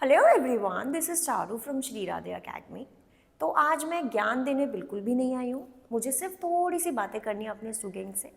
Hello everyone, this is Charu from Shri Radhe academy. तो आज मैं ज्ञान देने बिल्कुल भी नहीं आई हूँ। मुझे सिर्फ थोड़ी सी बातें करनी है अपने स्टूडेंट से।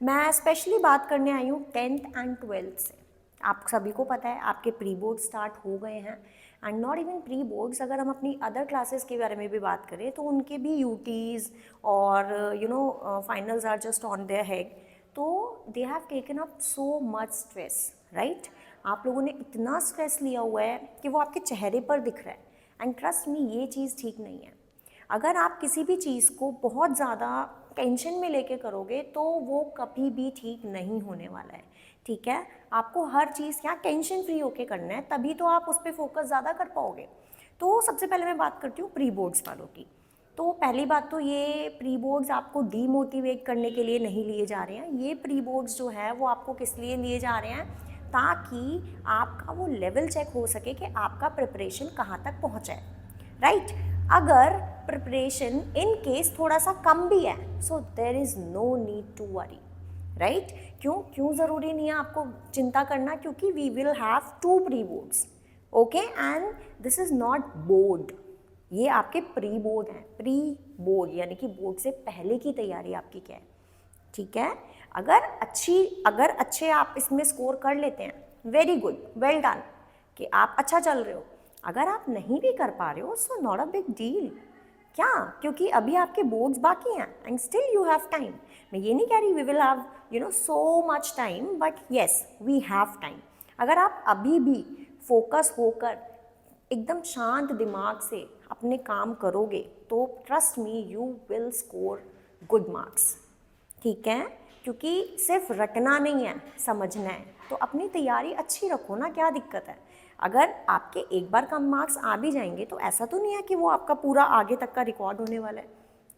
मैं स्पेशली बात करने आई हूँ 10th एंड 12th से। आप सभी को पता है आपके प्री बोर्ड स्टार्ट हो गए हैं, and not even pre boards, अगर हम अपनी अदर क्लासेस के बारे में भी बात करें तो उनके भी यूटीज़ और finals are just on their head. तो they have taken up so much stress, right. आप लोगों ने इतना स्ट्रेस लिया हुआ है कि वो आपके चेहरे पर दिख रहा है, एंड ट्रस्ट मी ये चीज़ ठीक नहीं है। अगर आप किसी भी चीज़ को बहुत ज़्यादा टेंशन में लेके करोगे तो वो कभी भी ठीक नहीं होने वाला है, ठीक है। आपको हर चीज़ क्या टेंशन फ्री होके करना है, तभी तो आप उस पर फोकस ज़्यादा कर पाओगे। तो सबसे पहले मैं बात करती हूँ प्री बोर्ड्स वालों की। तो पहली बात तो ये, प्री बोर्ड्स आपको डीमोटिवेट करने के लिए नहीं लिए जा रहे हैं। ये प्री बोर्ड्स जो है वो आपको किस लिए लिए जा रहे हैं, ताकि आपका वो लेवल चेक हो सके कि आपका प्रिपरेशन कहाँ तक पहुँचा है, राइट। अगर प्रिपरेशन इन केस थोड़ा सा कम भी है, so there is no need to worry, right. क्यों ज़रूरी नहीं है आपको चिंता करना, क्योंकि we will have 2 pre boards, okay. And this is not board, ये आपके प्री बोर्ड हैं। प्री बोर्ड यानी कि बोर्ड से पहले की तैयारी आपकी क्या है, ठीक है। अगर अच्छे आप इसमें स्कोर कर लेते हैं, वेरी गुड, वेल डन, कि आप अच्छा चल रहे हो। अगर आप नहीं भी कर पा रहे हो, so not a big deal, क्या, क्योंकि अभी आपके बोर्ड्स बाकी हैं and still you have time. मैं ये नहीं कह रही we will have so much time, but yes we have time. अगर आप अभी भी फोकस होकर एकदम शांत दिमाग से अपने काम करोगे तो trust me you will score good marks, ठीक है। क्योंकि सिर्फ रटना नहीं है, समझना है। तो अपनी तैयारी अच्छी रखो ना, क्या दिक्कत है। अगर आपके एक बार कम मार्क्स आ भी जाएंगे तो ऐसा तो नहीं है कि वो आपका पूरा आगे तक का रिकॉर्ड होने वाला है।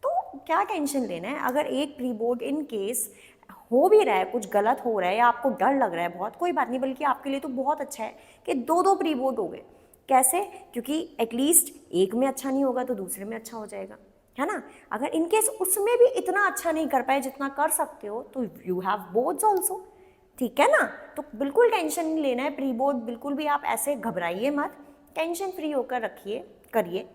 तो क्या टेंशन लेना है। अगर एक प्री बोर्ड इन केस हो भी रहा है, कुछ गलत हो रहा है या आपको डर लग रहा है बहुत, कोई बात नहीं, बल्कि आपके लिए तो बहुत अच्छा है कि 2-2 प्री बोर्ड हो गए। कैसे? क्योंकि एटलीस्ट एक में अच्छा नहीं होगा तो दूसरे में अच्छा हो जाएगा, है ना। अगर इनकेस उसमें भी इतना अच्छा नहीं कर पाए जितना कर सकते हो, तो यू हैव बोर्ड्स ऑल्सो, ठीक है ना। तो बिल्कुल टेंशन नहीं लेना है। प्री बोर्ड बिल्कुल भी आप ऐसे घबराइए मत, टेंशन फ्री होकर रखिए, करिए,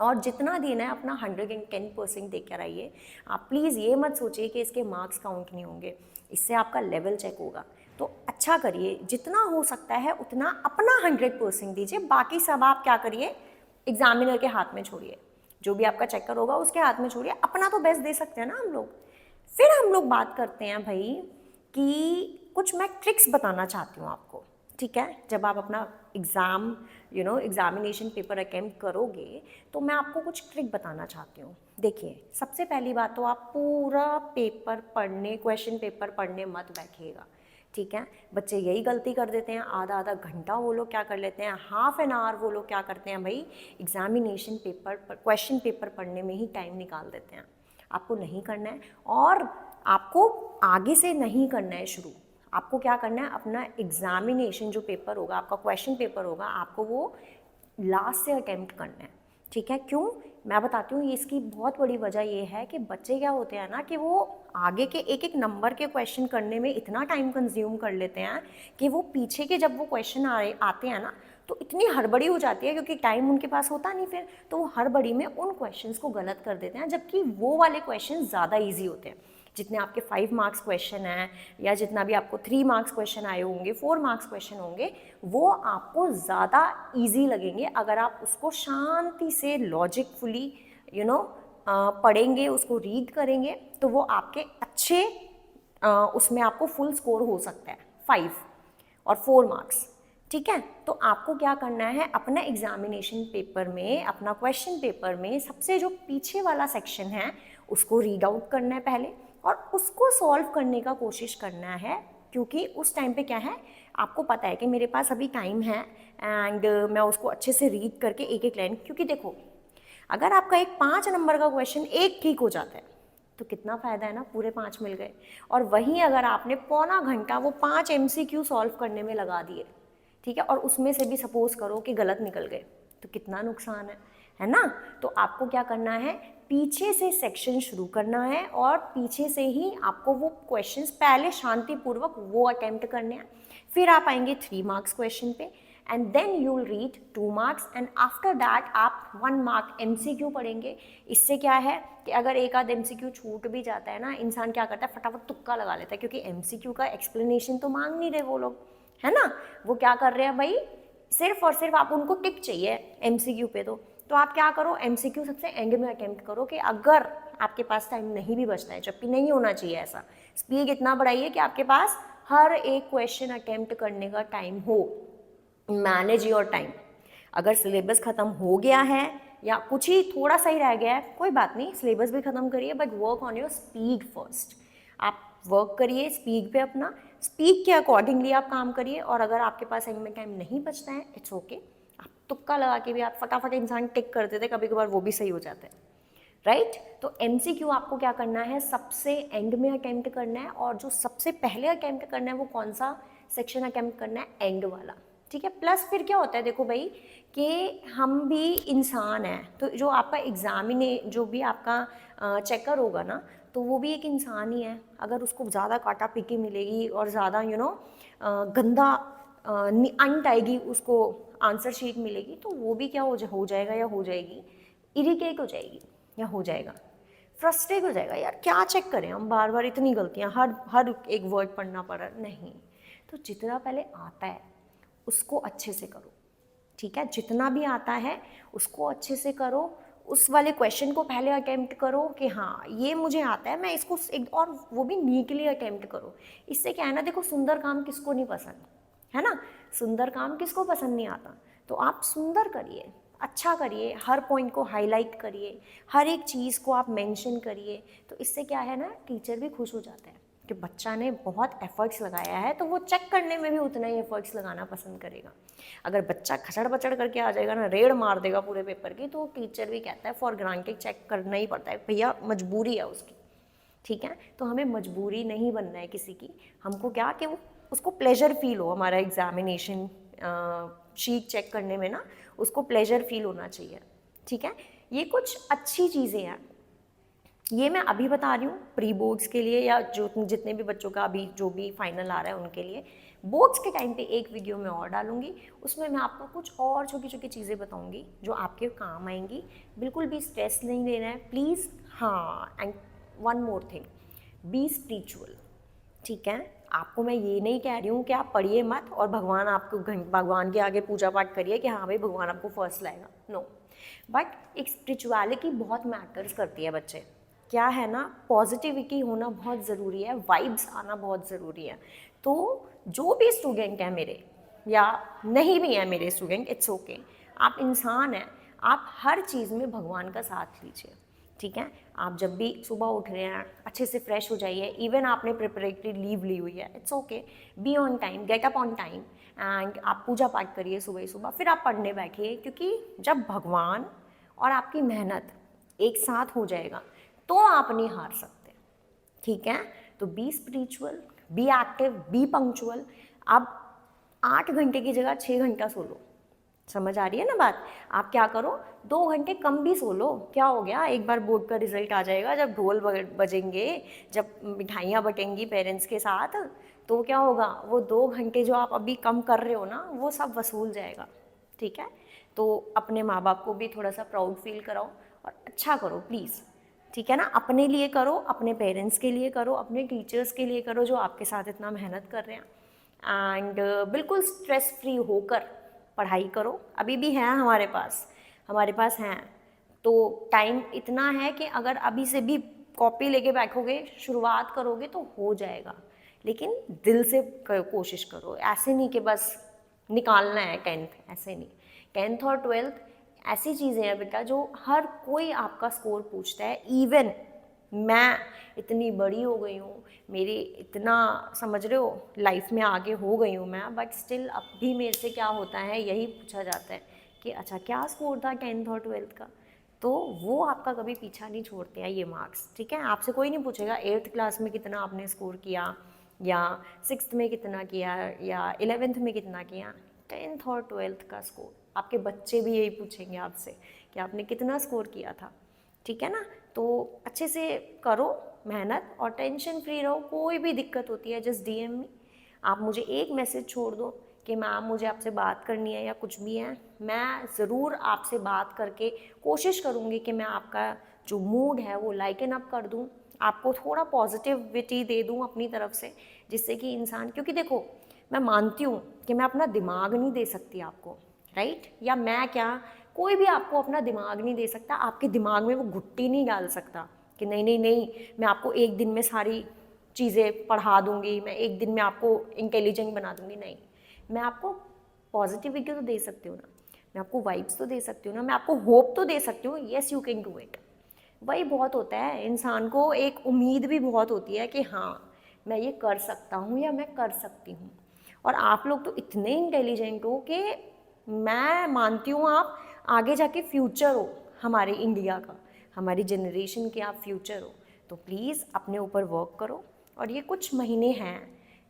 और जितना देना है अपना 110% दे कर आइए। आप प्लीज़ ये मत सोचिए कि इसके मार्क्स काउंट नहीं होंगे, इससे आपका लेवल चेक होगा। तो अच्छा करिए, जितना हो सकता है उतना अपना 100% दीजिए। बाकी सब आप क्या करिए, एग्जामिनर के हाथ में छोड़िए, जो भी आपका चेकर होगा उसके हाथ में छोड़िए। अपना तो बेस्ट दे सकते हैं ना हम लोग। फिर हम लोग बात करते हैं भाई कि कुछ मैं ट्रिक्स बताना चाहती हूँ आपको, ठीक है। जब आप अपना एग्जामिनेशन पेपर अटेम्प्ट करोगे तो मैं आपको कुछ ट्रिक बताना चाहती हूँ। देखिए, सबसे पहली बात तो आप पूरा पेपर पढ़ने, क्वेश्चन पेपर पढ़ने मत बैठिएगा, ठीक है। बच्चे यही गलती कर देते हैं, आधा आधा घंटा वो लोग क्या कर लेते हैं, हाफ एन आवर वो लोग क्या करते हैं भाई, एग्जामिनेशन पेपर क्वेश्चन पेपर पढ़ने में ही टाइम निकाल देते हैं। आपको नहीं करना है, और आपको आगे से नहीं करना है शुरू। आपको क्या करना है, अपना एग्जामिनेशन जो पेपर होगा, आपका क्वेश्चन पेपर होगा, आपको वो लास्ट से अटेम्प्ट करना है, ठीक है। क्यों, मैं बताती हूँ। इसकी बहुत बड़ी वजह ये है कि बच्चे क्या होते हैं ना, कि वो आगे के एक एक नंबर के क्वेश्चन करने में इतना टाइम कंज्यूम कर लेते हैं कि वो पीछे के जब वो क्वेश्चन आते हैं ना, तो इतनी हड़बड़ी हो जाती है, क्योंकि टाइम उनके पास होता नहीं फिर, तो वो हड़बड़ी में उन क्वेश्चंस को गलत कर देते हैं, जबकि वो वाले क्वेश्चन ज़्यादा ईजी होते हैं। जितने आपके 5 मार्क्स क्वेश्चन हैं, या जितना भी आपको 3 मार्क्स क्वेश्चन आए होंगे, 4 मार्क्स क्वेश्चन होंगे, वो आपको ज़्यादा ईजी लगेंगे अगर आप उसको शांति से लॉजिकफुली पढ़ेंगे, उसको रीड करेंगे, तो वो आपके अच्छे उसमें आपको फुल स्कोर हो सकता है 5 और 4 मार्क्स, ठीक है। तो आपको क्या करना है, अपना एग्जामिनेशन पेपर में, अपना क्वेश्चन पेपर में सबसे जो पीछे वाला सेक्शन है उसको रीड आउट करना है पहले, और उसको सॉल्व करने का कोशिश करना है। क्योंकि उस टाइम पे क्या है, आपको पता है कि मेरे पास अभी टाइम है, एंड मैं उसको अच्छे से रीड करके एक एक लाइन, क्योंकि देखो, अगर आपका एक 5 नंबर का क्वेश्चन एक ठीक हो जाता है तो कितना फ़ायदा है ना, पूरे 5 मिल गए। और वहीं अगर आपने पौना घंटा वो 5 MCQ सॉल्व करने में लगा दिए, ठीक है, और उसमें से भी सपोज करो कि गलत निकल गए, तो कितना नुकसान है ना। तो आपको क्या करना है, पीछे से सेक्शन शुरू करना है, और पीछे से ही आपको वो क्वेश्चंस पहले शांतिपूर्वक वो अटेम्प्ट करने हैं। फिर आप आएंगे 3 मार्क्स क्वेश्चन पे, and then you will read 2 marks and after that आप 1 मार्क MCQ पढ़ेंगे। इससे क्या है कि अगर एक आध MCQ छूट भी जाता है ना, इंसान क्या करता है फटाफट तुक्का लगा लेता है, क्योंकि MCQ का एक्सप्लेनेशन तो मांग नहीं रहे वो लोग, है ना। वो क्या कर रहे हैं भाई, सिर्फ और सिर्फ आप उनको टिक चाहिए MCQ पे। तो आप क्या करो, MCQ सबसे एंड में अटेम्प्ट करो कि अगर आपके पास टाइम नहीं भी बचता है, जबकि नहीं होना चाहिए ऐसा, स्पीड इतना बढ़ाइए कि आपके पास हर एक क्वेश्चन अटेम्प्ट करने का टाइम हो। Manage your time. अगर सिलेबस ख़त्म हो गया है या कुछ ही थोड़ा सा ही रह गया है, कोई बात नहीं, सिलेबस भी ख़त्म करिए, but work on your speed first. आप वर्क करिए स्पीड पे, अपना स्पीड के अकॉर्डिंगली आप काम करिए। और अगर आपके पास एंड में टाइम नहीं बचता है, इट्स ओके, आप तुक्का लगा के भी आप फटाफट इंसान टिक कर देते, कभी कभार वो भी सही हो जाता है, राइट। तो MCQ आपको क्या करना है, सबसे एंड में अटेम्प्ट करना है, और जो सबसे पहले अटेम्प्ट करना है वो कौन सा सेक्शन अटेम्प्ट करना है, एंड वाला, ठीक है। प्लस फिर क्या होता है, देखो भाई कि हम भी इंसान हैं, तो जो आपका जो भी आपका चेकर होगा ना, तो वो भी एक इंसान ही है। अगर उसको ज़्यादा काटा पीकी मिलेगी और ज़्यादा गंदा अंट आएगी, उसको आंसर शीट मिलेगी, तो वो भी क्या हो जाएगा या हो जाएगी, इरिटेट हो जाएगी या हो जाएगा फ्रस्ट्रेट हो जाएगा, यार क्या चेक करें हम, बार बार इतनी गलतियाँ, हर एक वर्ड पढ़ना पड़ रहा नहीं। तो जितना पहले आता है उसको अच्छे से करो, ठीक है। जितना भी आता है उसको अच्छे से करो, उस वाले क्वेश्चन को पहले अटेम्प्ट करो कि हाँ ये मुझे आता है, मैं इसको एक, और वो भी नीटली अटेम्प्ट करो। इससे क्या है ना, देखो सुंदर काम किसको नहीं पसंद, है ना। सुंदर काम किसको पसंद नहीं आता, तो आप सुंदर करिए, अच्छा करिए, हर पॉइंट को हाईलाइट करिए, हर एक चीज़ को आप मेंशन करिए। तो इससे क्या है ना, टीचर भी खुश हो जाता है कि बच्चा ने बहुत एफर्ट्स लगाया है, तो वो चेक करने में भी उतना ही एफर्ट्स लगाना पसंद करेगा। अगर बच्चा खचड़ बचड़ करके आ जाएगा ना, रेड मार देगा पूरे पेपर की, तो टीचर भी कहता है फॉर ग्रांटेड चेक करना ही पड़ता है, भैया मजबूरी है उसकी, ठीक है। तो हमें मजबूरी नहीं बनना है किसी की, हमको क्या कि वो उसको प्लेजर फील हो, हमारा एग्जामिनेशन शीट चेक करने में ना उसको प्लेजर फील होना चाहिए, ठीक है। ये कुछ अच्छी चीज़ें हैं, ये मैं अभी बता रही हूँ प्री बोर्ड्स के लिए, या जो जितने भी बच्चों का अभी जो भी फाइनल आ रहा है उनके लिए। बोर्ड्स के टाइम पे एक वीडियो मैं और डालूंगी, उसमें मैं आपको कुछ और छोटी छोटी चीज़ें बताऊंगी जो आपके काम आएंगी। बिल्कुल भी स्ट्रेस नहीं लेना है प्लीज़। हाँ, and one more thing, B spiritual, ठीक है। आपको मैं ये नहीं कह रही हूँ कि आप पढ़िए मत और भगवान के आगे पूजा पाठ करिए कि हाँ भाई भगवान आपको फर्स्ट लाएगा, नो। बट एक स्पिरिचुअलिटी बहुत मैटर्स करती है बच्चे, क्या है ना, पॉजिटिविटी होना बहुत ज़रूरी है, वाइब्स आना बहुत ज़रूरी है। तो जो भी स्टूडेंट है मेरे, या नहीं भी है मेरे स्टूडेंट, इट्स ओके, आप इंसान हैं, आप हर चीज़ में भगवान का साथ लीजिए, ठीक है। आप जब भी सुबह उठ रहे हैं अच्छे से फ्रेश हो जाइए, इवन आपने प्रिपरेटरी लीव ली हुई है, it's okay, be on time, get up on time, and आप पूजा पाठ करिए सुबह ही सुबह, फिर आप पढ़ने बैठिए, क्योंकि जब भगवान और आपकी मेहनत एक साथ हो जाएगा तो आप नहीं हार सकते, ठीक है। तो B spiritual, be active, B punctual. अब 8 घंटे की जगह 6 घंटा सो लो, समझ आ रही है ना बात। आप क्या करो, 2 घंटे कम भी सो लो, क्या हो गया, एक बार बोर्ड का रिजल्ट आ जाएगा, जब ढोल बजेंगे, जब मिठाइयाँ बटेंगी पेरेंट्स के साथ, तो क्या होगा, वो 2 घंटे जो आप अभी कम कर रहे हो ना, वो सब वसूल जाएगा, ठीक है। तो अपने माँ बाप को भी थोड़ा सा प्राउड फील कराओ और अच्छा करो प्लीज़, ठीक है ना। अपने लिए करो, अपने पेरेंट्स के लिए करो, अपने टीचर्स के लिए करो जो आपके साथ इतना मेहनत कर रहे हैं, एंड बिल्कुल स्ट्रेस फ्री होकर पढ़ाई करो। अभी भी है हमारे पास हैं, तो टाइम इतना है कि अगर अभी से भी कॉपी लेके बैठोगे, शुरुआत करोगे तो हो जाएगा, लेकिन दिल से कोशिश करो, ऐसे नहीं कि बस निकालना है 10th, ऐसे नहीं। 10th और 12th ऐसी चीज़ें हैं बेटा जो हर कोई आपका स्कोर पूछता है। इवन मैं इतनी बड़ी हो गई हूँ, मेरी इतना समझ रहे हो लाइफ में आगे हो गई हूँ मैं, बट स्टिल अब भी मेरे से क्या होता है, यही पूछा जाता है कि अच्छा क्या स्कोर था 10th और 12th का। तो वो आपका कभी पीछा नहीं छोड़ते हैं ये मार्क्स, ठीक है। आपसे कोई नहीं पूछेगा 8th क्लास में कितना आपने स्कोर किया, या 6th में कितना किया, या 11th में कितना किया। 10th और 12th का स्कोर आपके बच्चे भी यही पूछेंगे आपसे कि आपने कितना स्कोर किया था, ठीक है ना। तो अच्छे से करो मेहनत और टेंशन फ्री रहो, कोई भी दिक्कत होती है जस्ट DM मी, आप मुझे एक मैसेज छोड़ दो कि मैम मुझे आपसे बात करनी है या कुछ भी है, मैं ज़रूर आपसे बात करके कोशिश करूँगी कि मैं आपका जो मूड है वो लाइटन अप कर दूँ, आपको थोड़ा पॉजिटिविटी दे दूँ अपनी तरफ से, जिससे कि इंसान, क्योंकि देखो मैं मानती हूँ कि मैं अपना दिमाग नहीं दे सकती आपको, राइट, या मैं क्या, कोई भी आपको अपना दिमाग नहीं दे सकता, आपके दिमाग में वो घुट्टी नहीं डाल सकता कि नहीं नहीं नहीं मैं आपको एक दिन में सारी चीज़ें पढ़ा दूंगी, मैं एक दिन में आपको इंटेलिजेंट बना दूंगी। नहीं, मैं आपको पॉजिटिविटी तो दे सकती हूँ ना, मैं आपको वाइब्स तो दे सकती हूँ ना, मैं आपको होप तो दे सकती हूँ, yes you can do it. वही बहुत होता है, इंसान को एक उम्मीद भी बहुत होती है कि हाँ मैं ये कर सकता हूँ या मैं कर सकती हूँ। और आप लोग तो इतने इंटेलिजेंट हो कि मैं मानती हूँ आप आगे जाके फ्यूचर हो हमारे इंडिया का, हमारी जनरेशन के आप फ्यूचर हो। तो प्लीज़ अपने ऊपर वर्क करो, और ये कुछ महीने हैं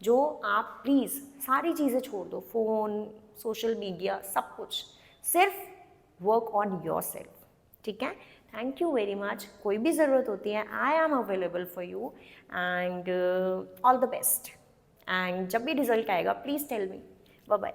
जो आप प्लीज़ सारी चीज़ें छोड़ दो, फ़ोन, सोशल मीडिया, सब कुछ, सिर्फ वर्क ऑन योर सेल्फ, ठीक है। Thank you very much. कोई भी ज़रूरत होती है I am available for you, and all the best. And जब भी रिजल्ट आएगा प्लीज़ टेल मी।